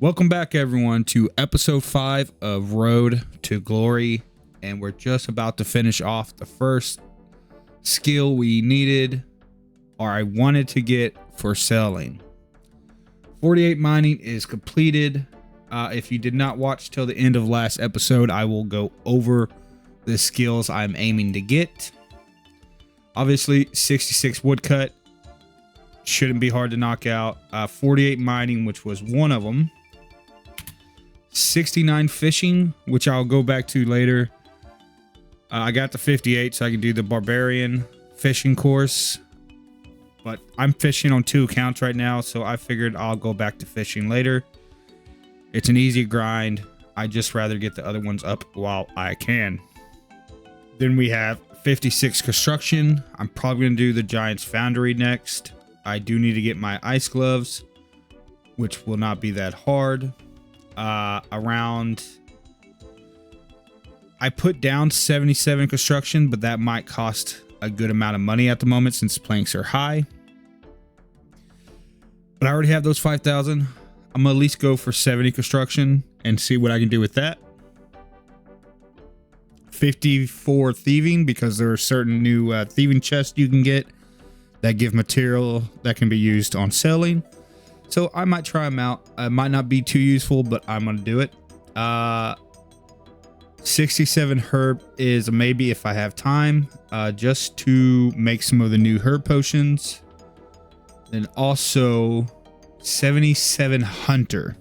Welcome back, everyone, to episode 5 of Road to Glory, and we're just about to finish off the first skill we needed, or I wanted to get for selling. 48 mining is completed. If you did not watch till the end of last episode, I will go over the skills I'm aiming to get. Obviously, 66 woodcut shouldn't be hard to knock out. 48 mining, which was one of them. 69 fishing, which I'll go back to later. I got the 58 so I can do the barbarian fishing course, but I'm fishing on 2 accounts right now, so I figured I'll go back to fishing later. It's an easy grind. I just rather get the other ones up while I can. Then we have 56 construction. I'm probably gonna do the Giant's Foundry next. I do need to get my ice gloves, which will not be that hard. I put down 77 construction, but that might cost a good amount of money at the moment since planks are high. But I already have those 5,000. I'm gonna at least go for 70 construction and see what I can do with that. 54 thieving, because there are certain new thieving chests you can get that give material that can be used on selling. So I might try them out. It might not be too useful, but I'm going to do it. 67 herb is a maybe if I have time, just to make some of the new herb potions. Then also 77 hunter.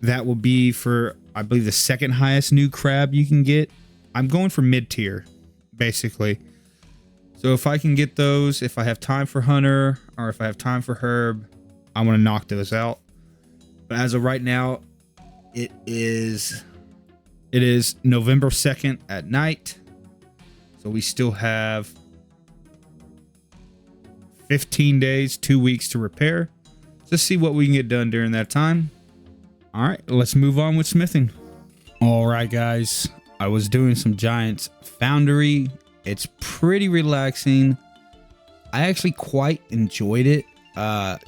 That will be for, I believe, the second highest new crab you can get. I'm going for mid tier, basically. So if I can get those, if I have time for hunter or if I have time for herb, I want to knock those out. But as of right now, it is November 2nd at night. So we still have 15 days, 2 weeks to repair. Let's see what we can get done during that time. All right, let's move on with smithing. All right, guys. I was doing some Giant's Foundry. It's pretty relaxing. I actually quite enjoyed it.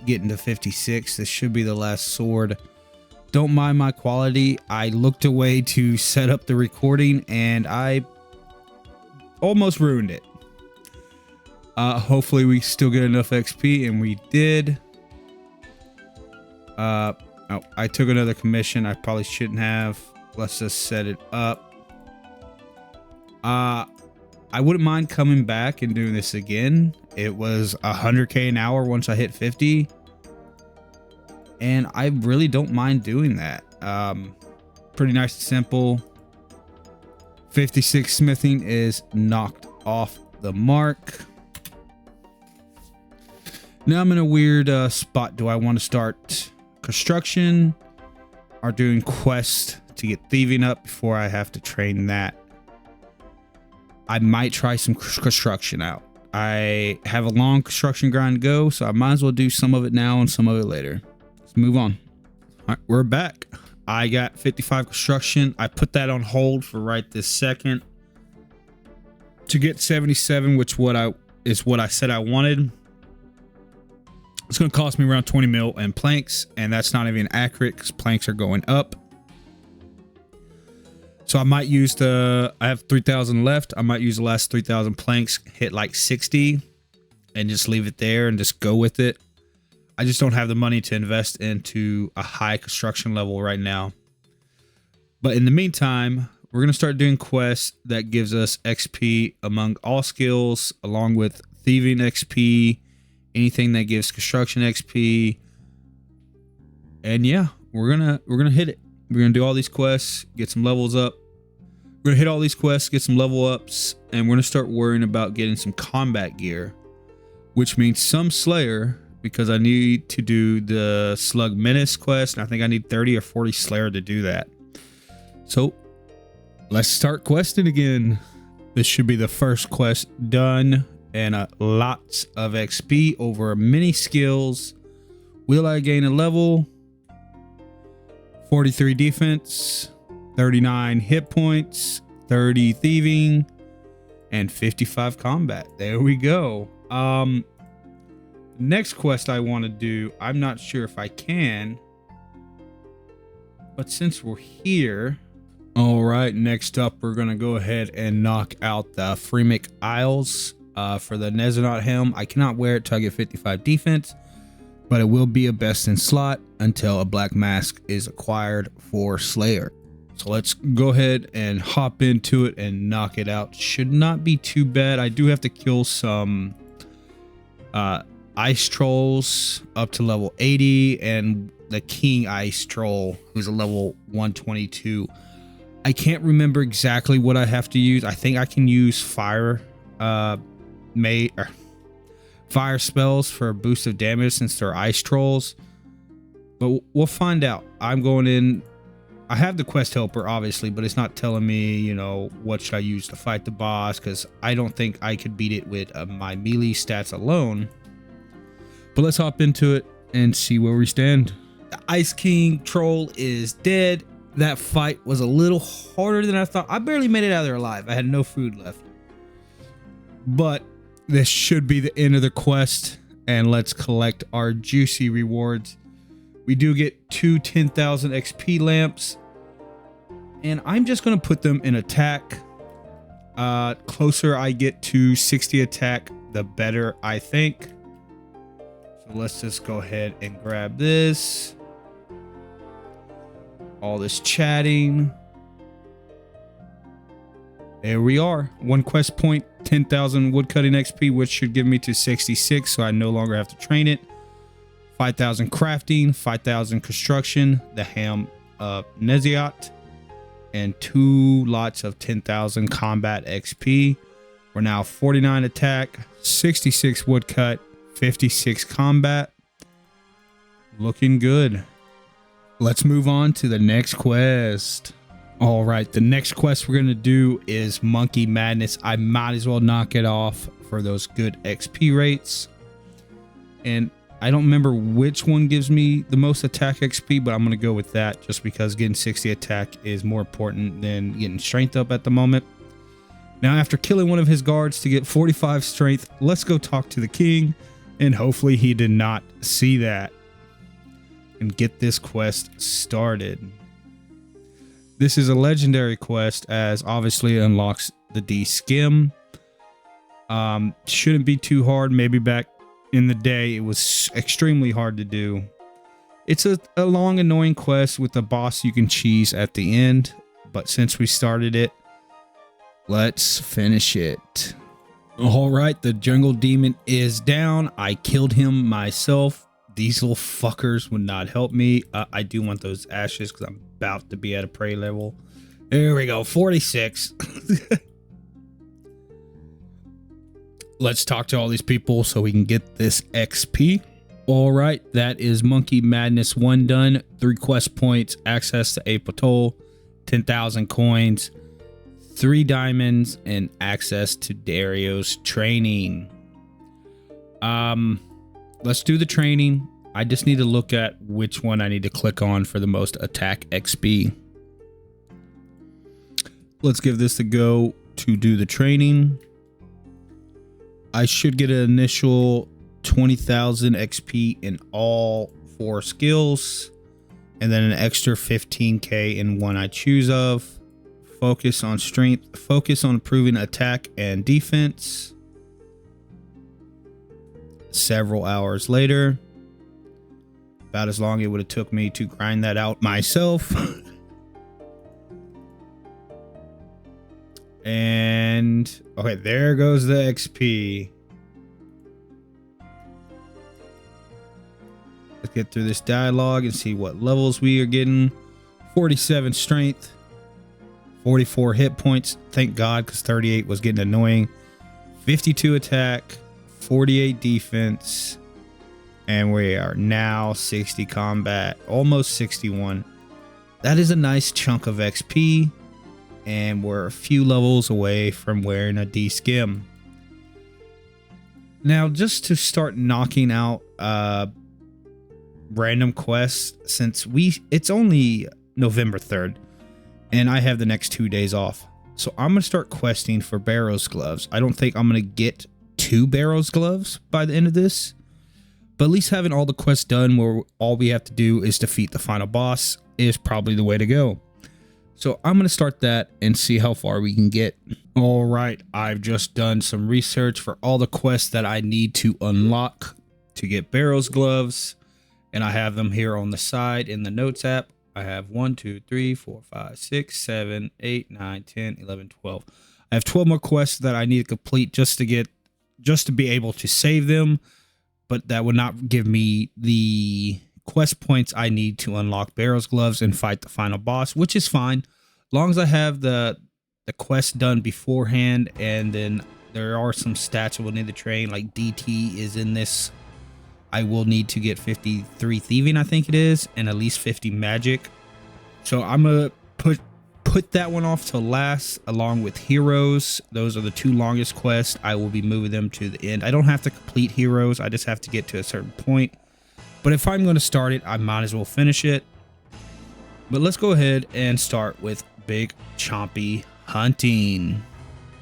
Getting to 56. This should be the last sword. Don't mind my quality. I looked away to set up the recording and I almost ruined it. Hopefully we still get enough XP, and we did. Oh, I took another commission. I probably shouldn't have. Let's just set it up. I wouldn't mind coming back and doing this again. It was 100k an hour once I hit 50. And I really don't mind doing that. Pretty nice and simple. 56 smithing is knocked off the mark. Now I'm in a weird spot. Do I want to start construction or doing quests to get thieving up before I have to train that? I might try some construction out. I have a long construction grind to go, so I might as well do some of it now and some of it later. Let's move on. All right, we're back. I got 55 construction. I put that on hold for right this second to get 77, which is what I said I wanted. It's going to cost me around 20 mil in planks, and that's not even accurate because planks are going up. So I might use I have 3,000 left. I might use the last 3,000 planks, hit like 60 and just leave it there and just go with it. I just don't have the money to invest into a high construction level right now. But in the meantime, we're going to start doing quests that gives us XP among all skills, along with thieving XP, anything that gives construction XP. And yeah, we're gonna hit it. We're going to do all these quests, get some levels up. We're going to hit all these quests, get some level ups, and we're going to start worrying about getting some combat gear, which means some Slayer, because I need to do the Slug Menace quest, and I think I need 30 or 40 Slayer to do that. So let's start questing again. This should be the first quest done, and lots of XP over many skills. Will I gain a level? 43 defense, 39 hit points, 30 thieving, and 55 combat. There we go. Next quest I want to do, I'm not sure if I can. But since we're here, all right, next up, we're going to go ahead and knock out the Freemic Isles for the Nezanot Helm. I cannot wear it till I get 55 defense, but it will be a best in slot until a black mask is acquired for Slayer. So let's go ahead and hop into it and knock it out. Should not be too bad. I do have to kill some ice trolls up to level 80 and the king ice troll who's a level 122. I can't remember exactly what I have to use. I think I can use fire spells for a boost of damage since they're ice trolls, but we'll find out. I'm going in. I have the quest helper obviously, but it's not telling me, you know, what should I use to fight the boss, because I don't think I could beat it with my melee stats alone. But let's hop into it and see where we stand. The Ice King troll is dead. That fight was a little harder than I thought. I barely made it out of there alive. I had no food left. But this should be the end of the quest, and let's collect our juicy rewards. We do get 2 10,000 XP lamps, and I'm just going to put them in attack. Closer I get to 60 attack, the better, I think. So let's just go ahead and grab this. All this chatting. There we are. 1 quest point, 10,000 woodcutting XP, which should give me to 66, so I no longer have to train it. 5,000 crafting, 5,000 construction, the Ham of Neziot, and 2 lots of 10,000 combat XP. We're now 49 attack, 66 woodcut, 56 combat. Looking good. Let's move on to the next quest. All right, the next quest we're going to do is Monkey Madness. I might as well knock it off for those good XP rates. And I don't remember which one gives me the most attack XP, but I'm going to go with that just because getting 60 attack is more important than getting strength up at the moment. Now, after killing one of his guards to get 45 strength, let's go talk to the king, and hopefully he did not see that, and get this quest started. This is a legendary quest, as obviously it unlocks the D-Skim. Shouldn't be too hard. Maybe back in the day it was extremely hard to do. It's a long, annoying quest with a boss you can cheese at the end, but since we started it, let's finish it. All right, the jungle demon is down. I killed him myself. These little fuckers would not help me. I do want those ashes because I'm about to be at a prey level. There we go, 46. Let's talk to all these people so we can get this XP. All right, that is Monkey Madness 1 done. 3 quest points, access to a patrol, 10,000 coins, 3 diamonds, and access to Dario's training. Let's do the training. I just need to look at which one I need to click on for the most attack XP. Let's give this a go to do the training. I should get an initial 20,000 XP in all 4 skills, and then an extra 15k in one I choose of. Focus on strength, focus on improving attack and defense. Several hours later, about as long it would have took me to grind that out myself. And okay, there goes the XP. Let's get through this dialogue and see what levels we are getting. 47 strength, 44 hit points, thank God, because 38 was getting annoying. 52 attack, 48 defense, and we are now 60 combat, almost 61. That is a nice chunk of XP, and we're a few levels away from wearing a D-Skim. Now, just to start knocking out random quests, since it's only November 3rd, and I have the next 2 days off, so I'm gonna start questing for Barrows gloves. I don't think I'm gonna get 2 Barrows gloves by the end of this, but at least having all the quests done where all we have to do is defeat the final boss, is probably the way to go. So I'm going to start that and see how far we can get. All right, I've just done some research for all the quests that I need to unlock to get Barrows gloves. And I have them here on the side in the notes app. I have 1, 2, 3, 4, 5, 6, 7, 8, 9, 10, 11, 12. I have 12 more quests that I need to complete just to be able to save them. But that would not give me the quest points I need to unlock Barrows gloves and fight the final boss, which is fine. As long as I have the quest done beforehand, and then there are some stats I will need to train, like DT is in this. I will need to get 53 thieving, I think it is, and at least 50 magic. So I'm gonna put that one off till last, along with heroes. Those are the 2 longest quests. I will be moving them to the end. I don't have to complete heroes, I just have to get to a certain point. But if I'm going to start it, I might as well finish it. But let's go ahead and start with Big Chompy hunting.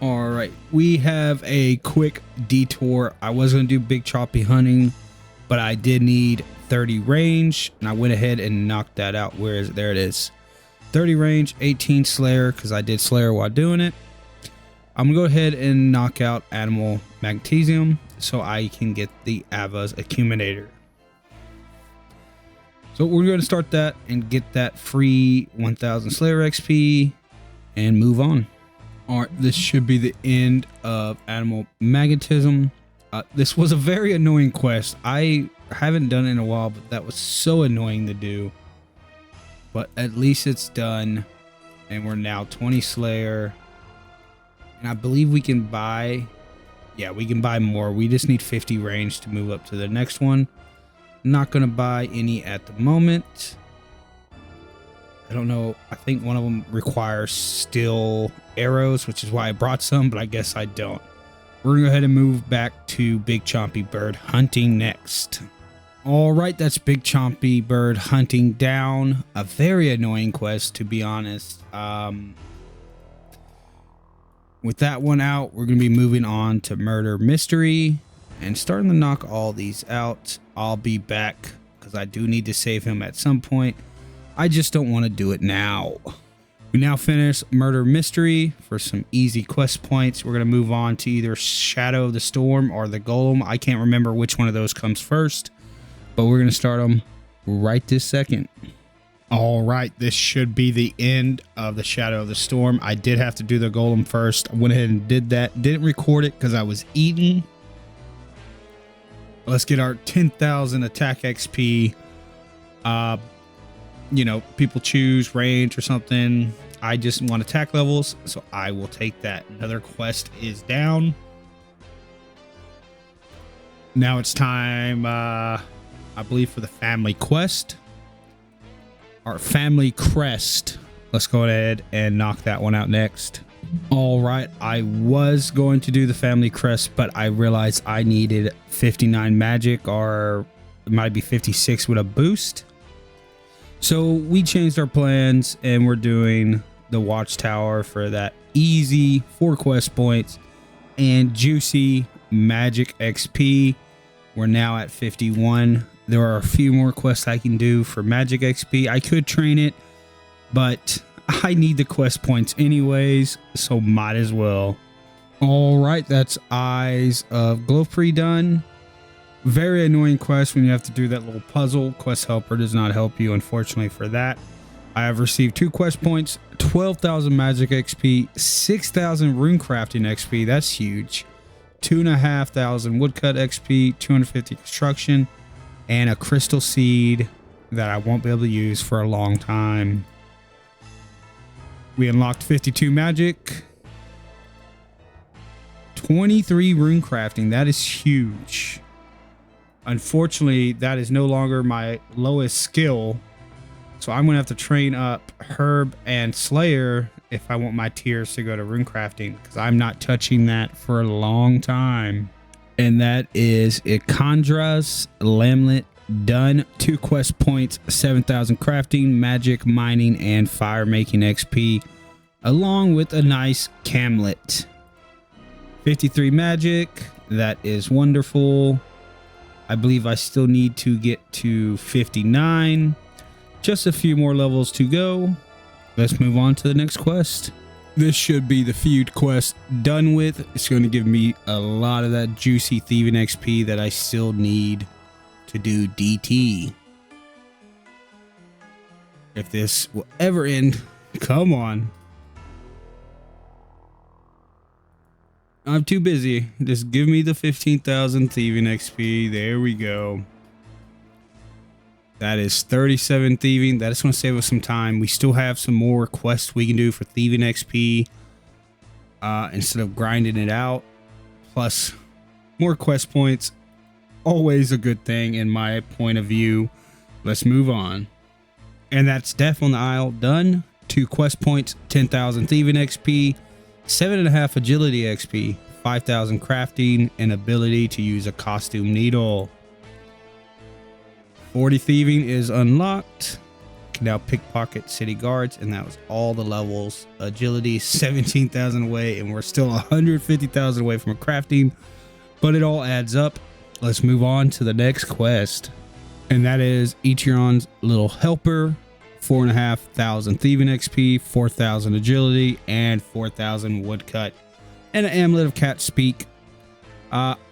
All right, we have a quick detour. I was going to do Big Chompy hunting, but I did need 30 range, and I went ahead and knocked that out. Where is it? There it is. 30 range, 18 Slayer, because I did Slayer while doing it. I'm going to go ahead and knock out Animal Magnesium so I can get the Ava's Accumulator. So we're going to start that and get that free 1000 Slayer XP and move on. All right, this should be the end of Animal Magnetism. This was a very annoying quest. I haven't done it in a while, but that was so annoying to do. But at least it's done, and we're now 20 Slayer. And I believe we can buy, yeah, we can buy more. We just need 50 range to move up to the next one. Not going to buy any at the moment. I don't know. I think one of them requires steel arrows, which is why I brought some, but I guess I don't. We're going to go ahead and move back to Big Chompy Bird hunting next. All right, that's Big Chompy Bird hunting down. A very annoying quest, to be honest. With that one out, we're going to be moving on to Murder Mystery and starting to knock all these out. I'll be back because I do need to save him at some point. I just don't want to do it now. We now finish Murder Mystery for some easy quest points. We're going to move on to either Shadow of the Storm or the Golem. I can't remember which one of those comes first, but we're going to start them right this second. All right, this should be the end of the Shadow of the Storm. I did have to do the Golem first. I went ahead and did that. Didn't record it because I was eating. Let's get our 10,000 attack XP. You know, people choose range or something. I just want attack levels, so I will take that. Another quest is down. Now it's time, I believe, for the family quest. Our family crest. Let's go ahead and knock that one out next. All right, I was going to do the family crest, but I realized I needed 59 magic, or it might be 56 with a boost. So we changed our plans and we're doing the watchtower for that easy 4 quest points and juicy magic XP. We're now at 51. There are a few more quests I can do for magic XP. I could train it, but I need the quest points anyways, so might as well. All right, that's Eyes of Glowfree done. Very annoying quest when you have to do that little puzzle. Quest helper does not help you, unfortunately, for that. I have received 2 quest points, 12,000 magic XP, 6,000 rune crafting XP. That's huge. 2,500 woodcut XP, 250 construction, and a crystal seed that I won't be able to use for a long time. We unlocked 52 magic, 23 rune crafting. That is huge. Unfortunately, that is no longer my lowest skill, so I'm gonna have to train up Herb and Slayer if I want my tiers to go to rune crafting, because I'm not touching that for a long time. And that is Ikandra's Lamlet done. 2 quest points, 7,000 crafting, magic, mining, and fire making XP, along with a nice camlet. 53 magic. That is wonderful. I believe I still need to get to 59. Just a few more levels to go. Let's move on to the next quest. This should be the feud quest done with. It's going to give me a lot of that juicy thieving XP that I still need to do DT. If this will ever end, come on. I'm too busy. Just give me the 15,000 thieving XP. There we go. That is 37 thieving. That is going to save us some time. We still have some more quests we can do for thieving XP instead of grinding it out. Plus more quest points. Always a good thing in my point of view. Let's move on. And that's Death on the Isle done. 2 quest points, 10,000 thieving XP, 7.5 agility XP, 5,000 crafting, and ability to use a costume needle. 40 thieving is unlocked. Can now pickpocket city guards, and that was all the levels. Agility 17,000 away, and we're still 150,000 away from a crafting, but it all adds up. Let's move on to the next quest, and that is Echeron's Little Helper. 4,500 thieving XP, 4,000 agility, and 4,000 woodcut, and an amulet of cat speak.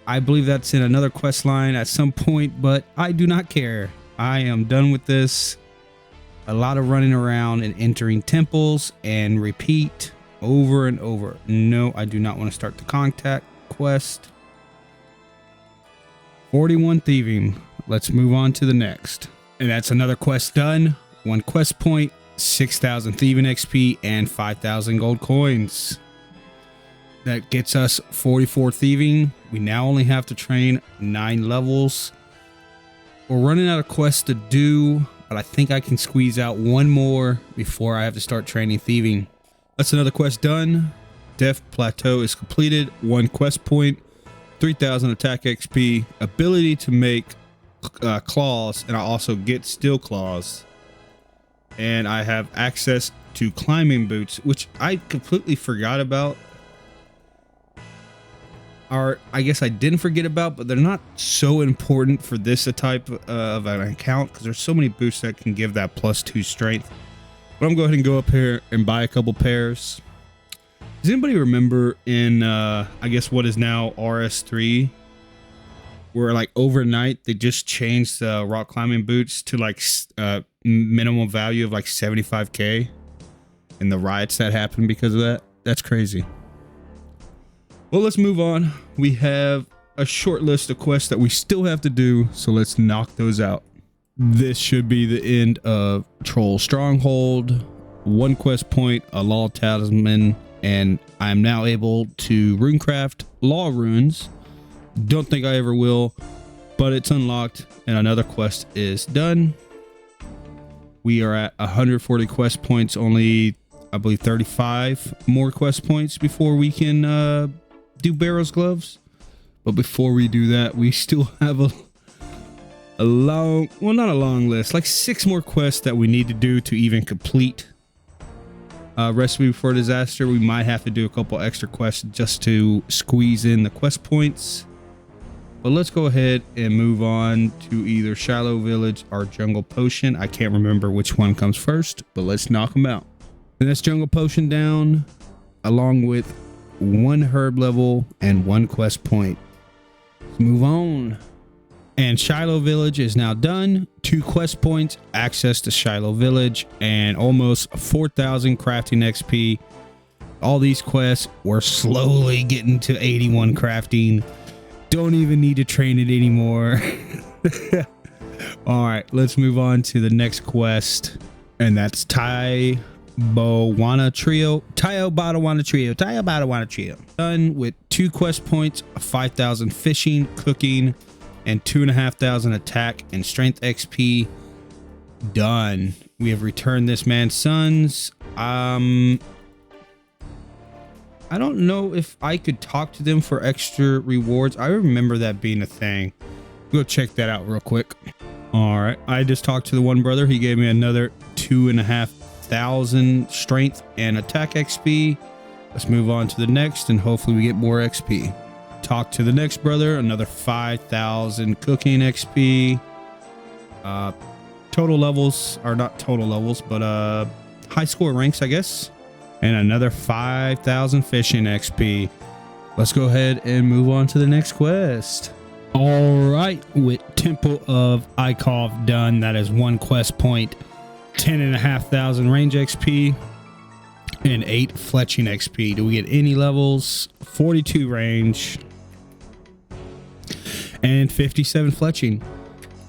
I believe that's in another quest line at some point, but I do not care. I am done with this. A lot of running around and entering temples and repeat over and over. No, I do not want to start the contact quest. 41 thieving. Let's move on to the next. And that's another quest done. 1 quest point, 6,000 thieving XP, and 5,000 gold coins. That gets us 44 thieving. We now only have to train 9 levels. We're running out of quests to do, but I think I can squeeze out 1 more before I have to start training thieving. That's another quest done. Death Plateau is completed. 1 quest point, 3,000 attack XP, ability to make claws, and I also get steel claws. And I have access to climbing boots, which I completely forgot about. Or I guess I didn't forget about, but they're not so important for this type of an account because there's so many boots that can give that +2 strength. But I'm going to go ahead and go up here and buy a couple pairs. Does anybody remember in I guess what is now RS3, where like overnight they just changed the rock climbing boots to like minimum value of like 75k, and the riots that happened because of that? That's crazy. Well, let's move on. We have a short list of quests that we still have to do, so let's knock those out. This should be the end of Troll Stronghold. 1 quest point, a law talisman, and I'm now able to runecraft law runes. Don't think I ever will, but it's unlocked, and another quest is done. We are at 140 quest points, only I believe 35 more quest points before we can do Barrows gloves. But before we do that, we still have a long, well, not a long list, like 6 more quests that we need to do to even complete Recipe for Disaster. We might have to do a couple extra quests just to squeeze in the quest points. But let's go ahead and move on to either Shiloh Village or Jungle Potion. I can't remember which one comes first, but let's knock them out. And that's Jungle Potion down, along with 1 herb level and 1 quest point. Let's move on. And Shiloh Village is now done. 2 quest points, access to Shiloh Village, and almost 4,000 crafting XP. All these quests, we're slowly getting to 81 crafting. Don't even need to train it anymore. All right, let's move on to the next quest, and that's Tayabawana Trio. Done with 2 quest points, 5,000 fishing, cooking, and 2,500 attack and strength XP. Done. We have returned this man's sons. I don't know if I could talk to them for extra rewards. I remember that being a thing. Go check that out real quick. All right, I just talked to the one brother. He gave me another 2,500 strength and attack XP. Let's move on to the next, and hopefully we get more XP. Talk to the next brother, another 5,000 cooking XP. total levels, or not total levels, but high score ranks, I guess. And another 5,000 fishing XP. Let's go ahead and move on to the next quest. All right, with Temple of Ikov done, that is 1 quest point, 10,500 range XP, and 8 fletching XP. Do we get any levels? 42 range and 57 fletching.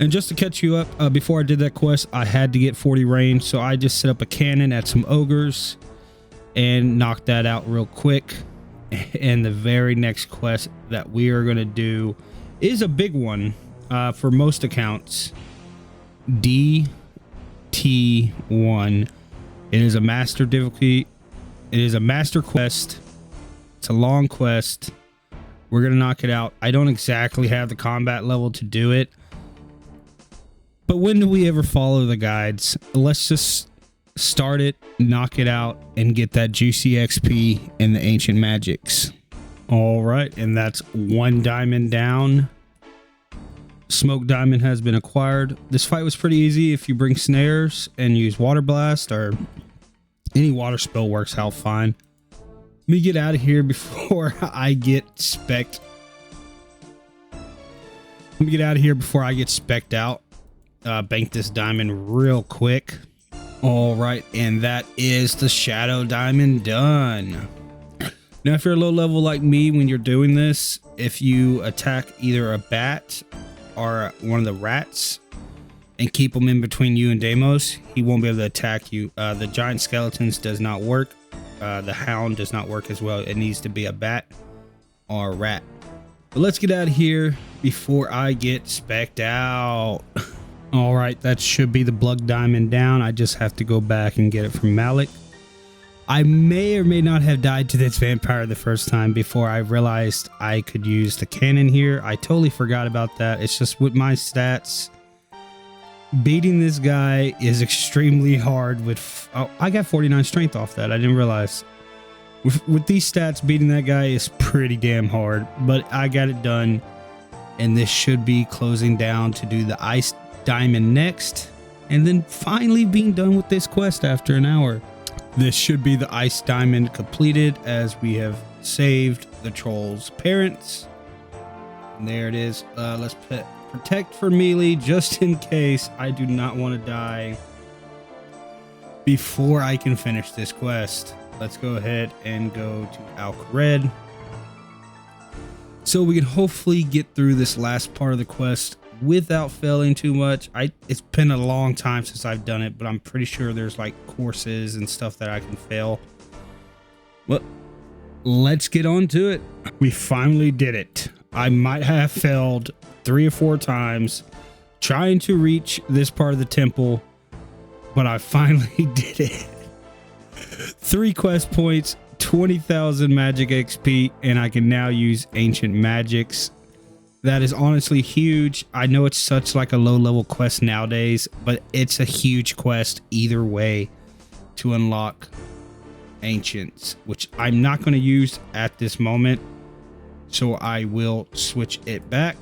And just to catch you up, before I did that quest, I had to get 40 range, so I just set up a cannon at some ogres and knocked that out real quick. And the very next quest that we are going to do is a big one for most accounts. DT1. It is a master difficulty. It is a master quest. It's a long quest. We're going to knock it out. I don't exactly have the combat level to do it, but when do we ever follow the guides? Let's just start it, knock it out, and get that juicy XP and the ancient magics. All right, and that's 1 diamond down. Smoke diamond has been acquired. This fight was pretty easy if you bring snares and use water blast, or any water spell works out fine. Let me get out of here before I get specced. Let me get out of here before I get specced out. Bank this diamond real quick. All right, and that is the shadow diamond done. Now, if you're a low level like me, when you're doing this, if you attack either a bat or one of the rats and keep them in between you and Deimos, he won't be able to attack you. The giant skeletons does not work. The hound does not work as well. It needs to be a bat or a rat. But let's get out of here before I get specced out. All right, that should be the blood diamond down. I just have to go back and get it from Malik. I may or may not have died to this vampire the first time before I realized I could use the cannon here. I totally forgot about that. It's just with my stats, beating this guy is extremely hard with... Oh, I got 49 strength off that. I didn't realize. With these stats, beating that guy is pretty damn hard, but I got it done. And this should be closing down to do the ice diamond next, and then finally being done with this quest after an hour. This should be the ice diamond completed, as we have saved the troll's parents. And there it is. Let's protect for melee just in case I do not want to die before I can finish this quest. Let's go ahead and go to Alcared, so we can hopefully get through this last part of the quest without failing too much. It's been a long time since I've done it, but I'm pretty sure there's like courses and stuff that I can fail. Well, let's get on to it. We finally did it. I might have failed 3 or 4 times trying to reach this part of the temple, but I finally did it. 3 quest points, 20,000 magic XP, and I can now use ancient magics. That is honestly huge. I know it's such like a low level quest nowadays, but it's a huge quest either way to unlock ancients, which I'm not going to use at this moment, so I will switch it back.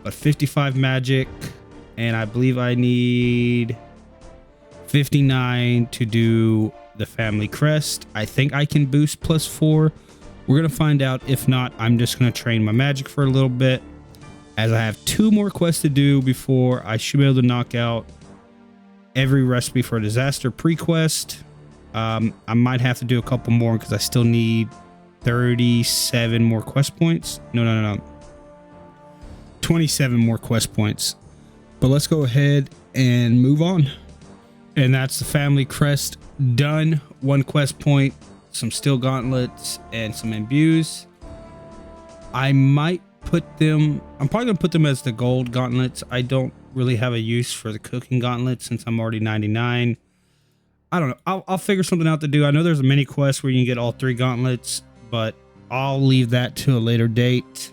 But 55 magic, and I believe I need 59 to do the family crest. I think I can boost +4. We're going to find out. If not, I'm just going to train my magic for a little bit, as I have 2 more quests to do before I should be able to knock out every recipe for a disaster pre-quest. I might have to do a couple more because I still need 37 more quest points. No. 27 more quest points. But let's go ahead and move on. And that's the family crest done. 1 quest point, some steel gauntlets, and some imbues. I might put them, I'm probably gonna put them as the gold gauntlets. I don't really have a use for the cooking gauntlet since I'm already 99. I don't know. I'll figure something out to do. I know there's a mini quest where you can get all 3 gauntlets, but I'll leave that to a later date.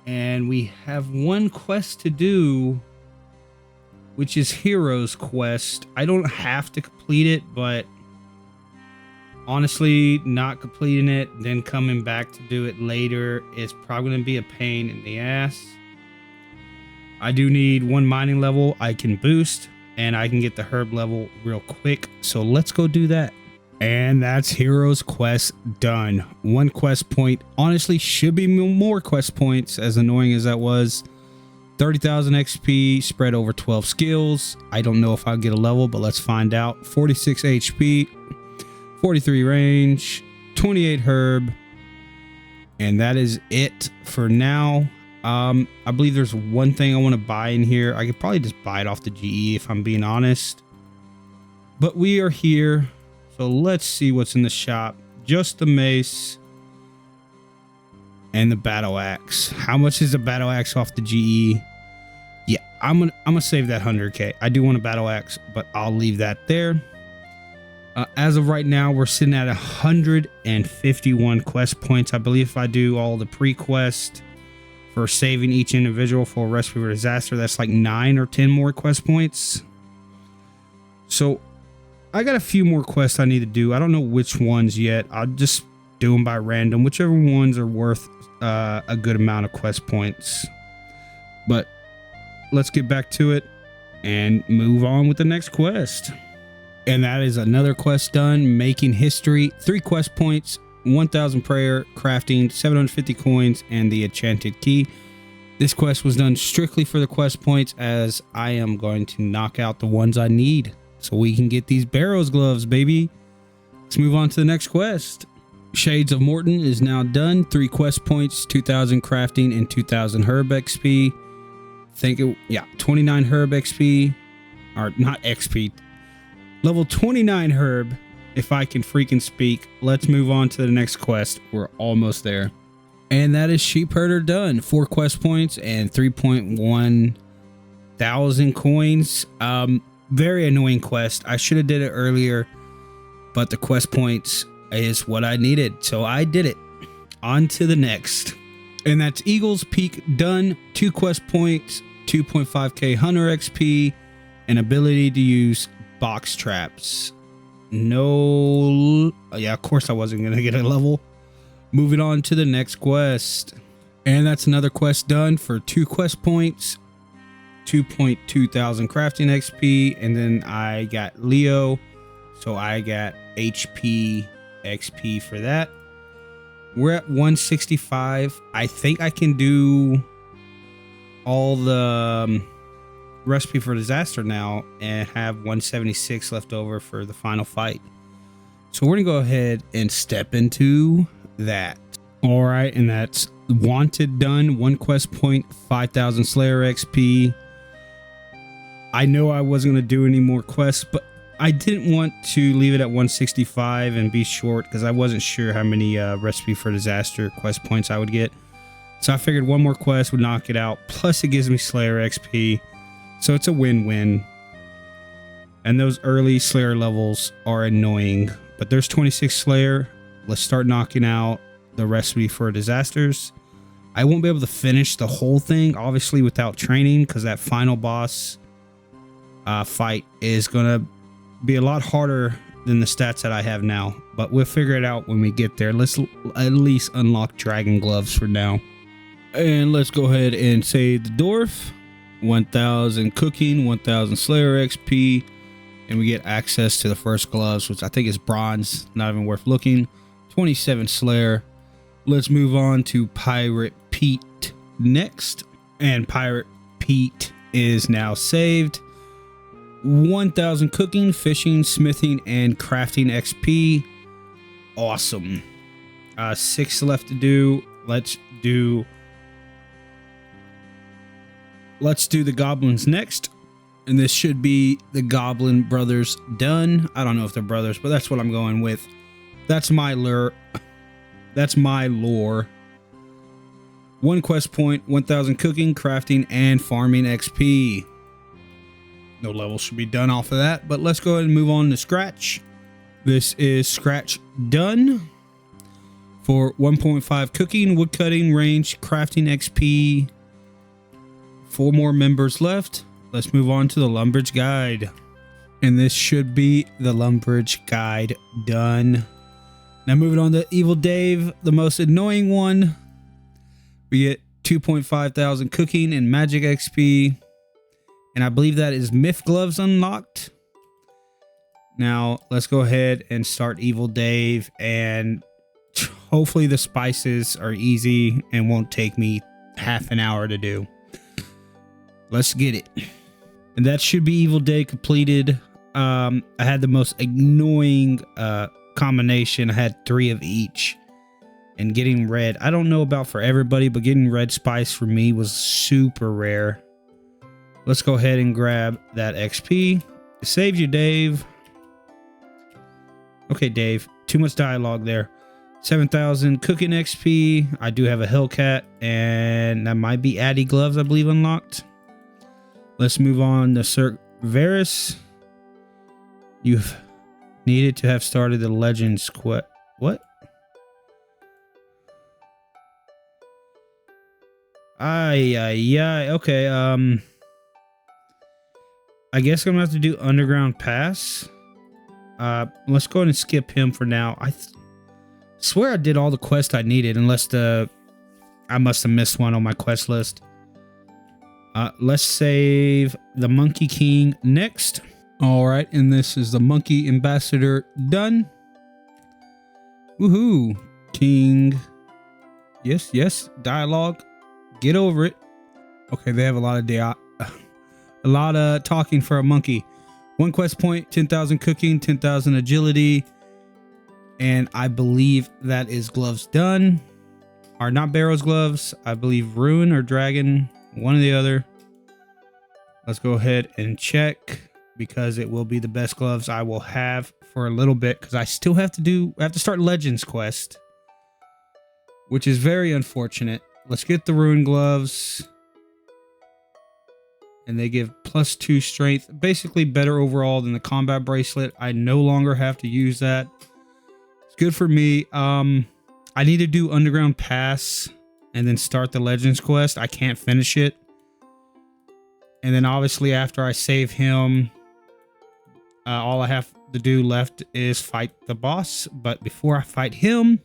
And we have 1 quest to do, which is Heroes Quest. I don't have to complete it, but honestly, not completing it, then coming back to do it later is probably going to be a pain in the ass. I do need one mining level I can boost, and I can get the herb level real quick. So let's go do that. And that's Hero's Quest done. One quest point. Honestly, should be more quest points, as annoying as that was. 30,000 XP spread over 12 skills. I don't know if I'll get a level, but let's find out. 46 HP, 43 range, 28 herb. And that is it for now. I believe there's one thing I want to buy in here. I could probably just buy it off the GE if I'm being honest. But we are here. So let's see what's in the shop. Just the mace and the battle axe. How much is the battle axe off the GE? Yeah, I'm gonna save that 100k. I do want a battle axe, but I'll leave that there. As of right now, we're sitting at 151 quest points. I believe if I do all the pre-quest for saving each individual for a recipe for disaster, that's like 9 or 10 more quest points. So I got a few more quests I need to do. I don't know which ones yet. I'll just do them by random, whichever ones are worth a good amount of quest points. But let's get back to it and move on with the next quest. And that is another quest done, making history. 3 quest points, 1,000 prayer, crafting, 750 coins, and the enchanted key. This quest was done strictly for the quest points, as I am going to knock out the ones I need so we can get these Barrows gloves, baby. Let's move on to the next quest. Shades of Morton is now done. 3 quest points, 2,000 crafting, and 2,000 herb XP. 29 herb XP, or not XP. Level 29 herb, if I can freaking speak. Let's move on to the next quest. We're almost there. And that is Sheep Herder done. 4 quest points and 3.1 thousand coins. Very annoying quest. I should have did it earlier, but the quest points is what I needed, so I did it. On to the next. And that's Eagle's Peak done. 2 quest points, 2.5k hunter XP, and ability to use box traps. No, yeah, of course I wasn't gonna get a level. Moving on to the next quest. And that's another quest done for 2 quest points, 2.2 thousand crafting XP, and then I got Leo, so I got HP XP for that. We're at 165. I think I can do all the recipe for disaster now and have 176 left over for the final fight. So we're gonna go ahead and step into that. All right, and that's Wanted done. 1 quest point, 5,000 Slayer XP. I know I wasn't gonna do any more quests, but I didn't want to leave it at 165 and be short because I wasn't sure how many recipe for disaster quest points I would get. So I figured one more quest would knock it out. Plus it gives me Slayer XP. So it's a win-win. And those early Slayer levels are annoying. But there's 26 Slayer. Let's start knocking out the recipe for disasters. I won't be able to finish the whole thing, obviously, without training, because that final boss fight is going to be a lot harder than the stats that I have now. But we'll figure it out when we get there. Let's at least unlock Dragon Gloves for now. And let's go ahead and save the Dwarf. 1,000 cooking, 1,000 Slayer XP, and we get access to the first gloves, which I think is bronze, not even worth looking. 27 Slayer. Let's move on to Pirate Pete next, and Pirate Pete is now saved. 1,000 cooking, fishing, smithing, and crafting XP. Awesome. 6 left to do. Let's do the goblins next, and this should be the Goblin Brothers done. I don't know if they're brothers, but that's what I'm going with. That's my lure. That's my lore. 1 quest point, 1,000 cooking, crafting, and farming XP. No levels should be done off of that, but let's go ahead and move on to Scratch. This is Scratch done for 1.5 cooking, wood cutting, range, crafting XP. 4 more members left. Let's move on to the Lumbridge Guide. And this should be the Lumbridge Guide done. Now moving on to Evil Dave, the most annoying one. We get 2.5 thousand cooking and magic XP. And I believe that is myth gloves unlocked. Now let's go ahead and start Evil Dave, and hopefully the spices are easy and won't take me half an hour to do. Let's get it. And that should be Evil Day completed. I had the most annoying combination. I had 3 of each. And getting red, I don't know about for everybody, but getting red spice for me was super rare. Let's go ahead and grab that XP. It saves you, Dave. Okay, Dave. Too much dialogue there. 7,000 cooking XP. I do have a Hellcat, and that might be Addy gloves, I believe, unlocked. Let's move on to Sir Varys. You've needed to have started the Legends quest. What? Okay, I guess I'm gonna have to do Underground Pass. Let's go ahead and skip him for now. I swear I did all the quests I needed, unless I must have missed one on my quest list. Let's save the Monkey King next. All right, and this is the Monkey Ambassador done. Woohoo, King. Yes, dialogue. Get over it. Okay, they have a lot of talking for a monkey. 1 quest point, 10,000 cooking, 10,000 agility, and I believe that is gloves done. Are not Barrows gloves. I believe Ruin or Dragon, one or the other. Let's go ahead and check, because it will be the best gloves I will have for a little bit, because I still have to start Legends quest, which is very unfortunate. Let's get the Ruin gloves. And they give +2 strength. Basically better overall than the combat bracelet. I no longer have to use that. It's good for me. I need to do Underground Pass and then start the Legends quest. I can't finish it. And then obviously after I save him, all I have to do left is fight the boss. But before I fight him,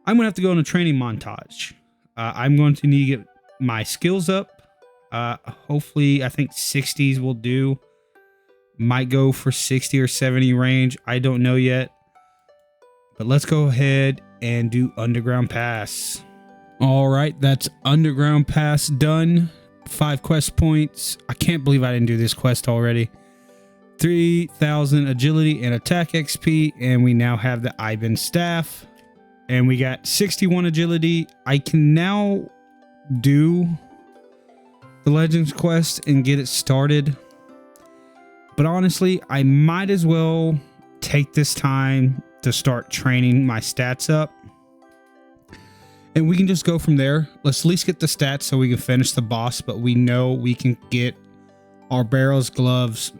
I'm going to have to go on a training montage. I'm going to need to get my skills up. Hopefully, I think 60s will do. Might go for 60 or 70 range. I don't know yet. But let's go ahead and do Underground Pass. All right, that's Underground Pass done. 5 quest points. I can't believe I didn't do this quest already. 3,000 agility and attack XP. And we now have the Ivan staff. And we got 61 agility. I can now do the Legends quest and get it started. But honestly, I might as well take this time to start training my stats up. And we can just go from there. Let's at least get the stats so we can finish the boss. But we know we can get our Barrows gloves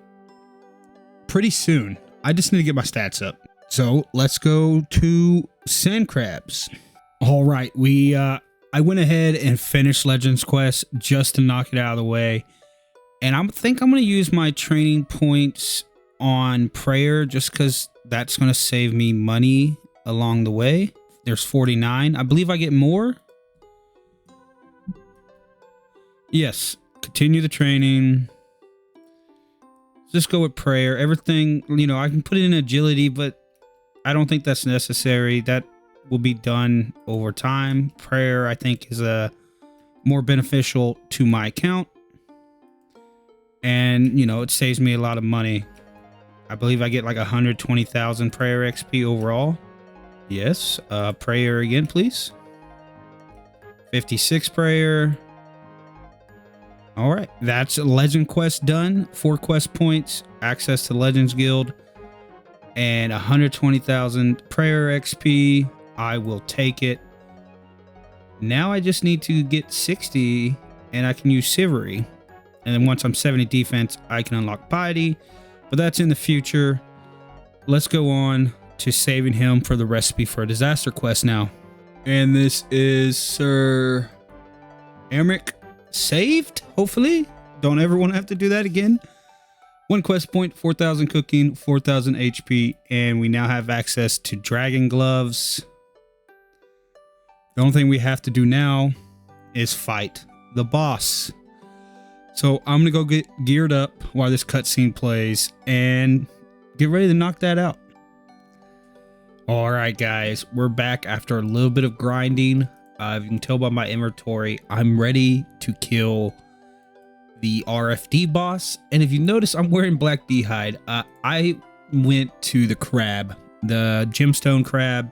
pretty soon. I just need to get my stats up. So let's go to Sand Crabs. All right, I went ahead and finished Legends Quest just to knock it out of the way. And I think I'm going to use my training points on prayer just because that's going to save me money along the way. There's 49. I believe I get more. Yes, continue the training. Just go with prayer. Everything, I can put it in agility, but I don't think that's necessary. That will be done over time. Prayer, I think, is more beneficial to my account. And, it saves me a lot of money. I believe I get like 120,000 prayer XP overall. Yes. Prayer again, please. 56 prayer. All right. That's Legend Quest done. 4 quest points. Access to Legends Guild. And 120,000 prayer XP. I will take it. Now I just need to get 60 and I can use Chivalry. And then once I'm 70 defense, I can unlock Piety. But that's in the future. Let's go on to saving him for the recipe for a disaster quest now. And this is Sir Emmerich saved, hopefully. Don't ever want to have to do that again. 1 quest point, 4,000 cooking, 4,000 HP. And we now have access to Dragon Gloves. The only thing we have to do now is fight the boss. So I'm gonna go get geared up while this cutscene plays and get ready to knock that out. All right, guys, we're back after a little bit of grinding. You can tell by my inventory, I'm ready to kill the RFD boss. And if you notice, I'm wearing black beehide. I went to the crab, the gemstone crab,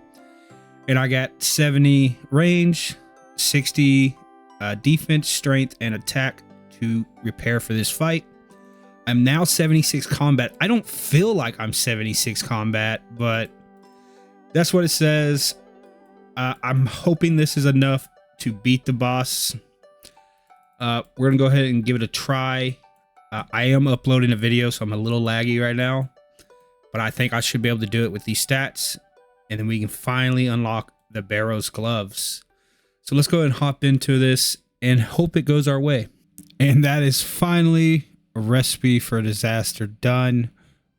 and I got 70 range, 60 defense, strength, and attack to repair for this fight. I'm now 76 combat. I don't feel like I'm 76 combat, but that's what it says. I'm hoping this is enough to beat the boss. We're gonna go ahead and give it a try. I am uploading a video, so I'm a little laggy right now, but I think I should be able to do it with these stats, and then we can finally unlock the Barrows gloves. So let's go ahead and hop into this and hope it goes our way. And that is finally a recipe for disaster done.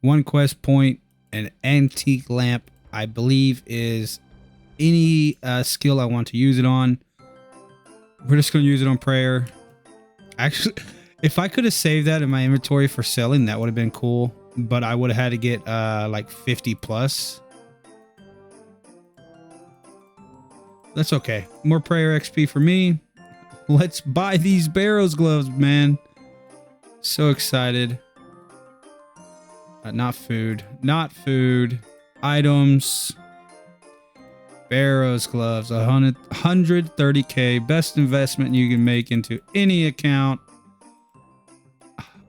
1 quest point, an antique lamp, I believe is any skill I want to use it on. We're just going to use it on prayer. Actually, if I could have saved that in my inventory for selling, that would have been cool. But I would have had to get like 50 plus. That's okay. More prayer XP for me. Let's buy these Barrows gloves, man. So excited. Not food. Not food. Items. Barrows gloves. 130k. Best investment you can make into any account.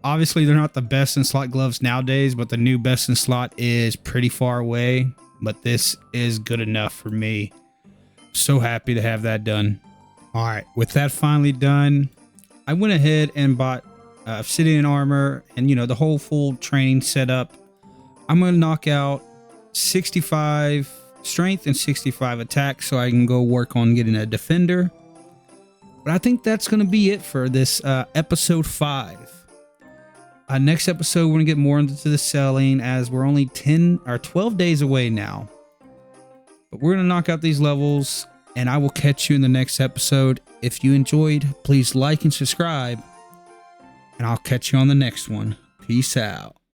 Obviously, they're not the best in slot gloves nowadays, but the new best in slot is pretty far away. But this is good enough for me. So happy to have that done. All right, with that finally done, I went ahead and bought obsidian armor and, you know, the whole full training setup. I'm going to knock out 65 strength and 65 attack so I can go work on getting a defender. But I think that's going to be it for this episode 5. Next episode, we're going to get more into the selling as we're only 10 or 12 days away now. But we're going to knock out these levels, and I will catch you in the next episode. If you enjoyed, please like and subscribe, and I'll catch you on the next one. Peace out.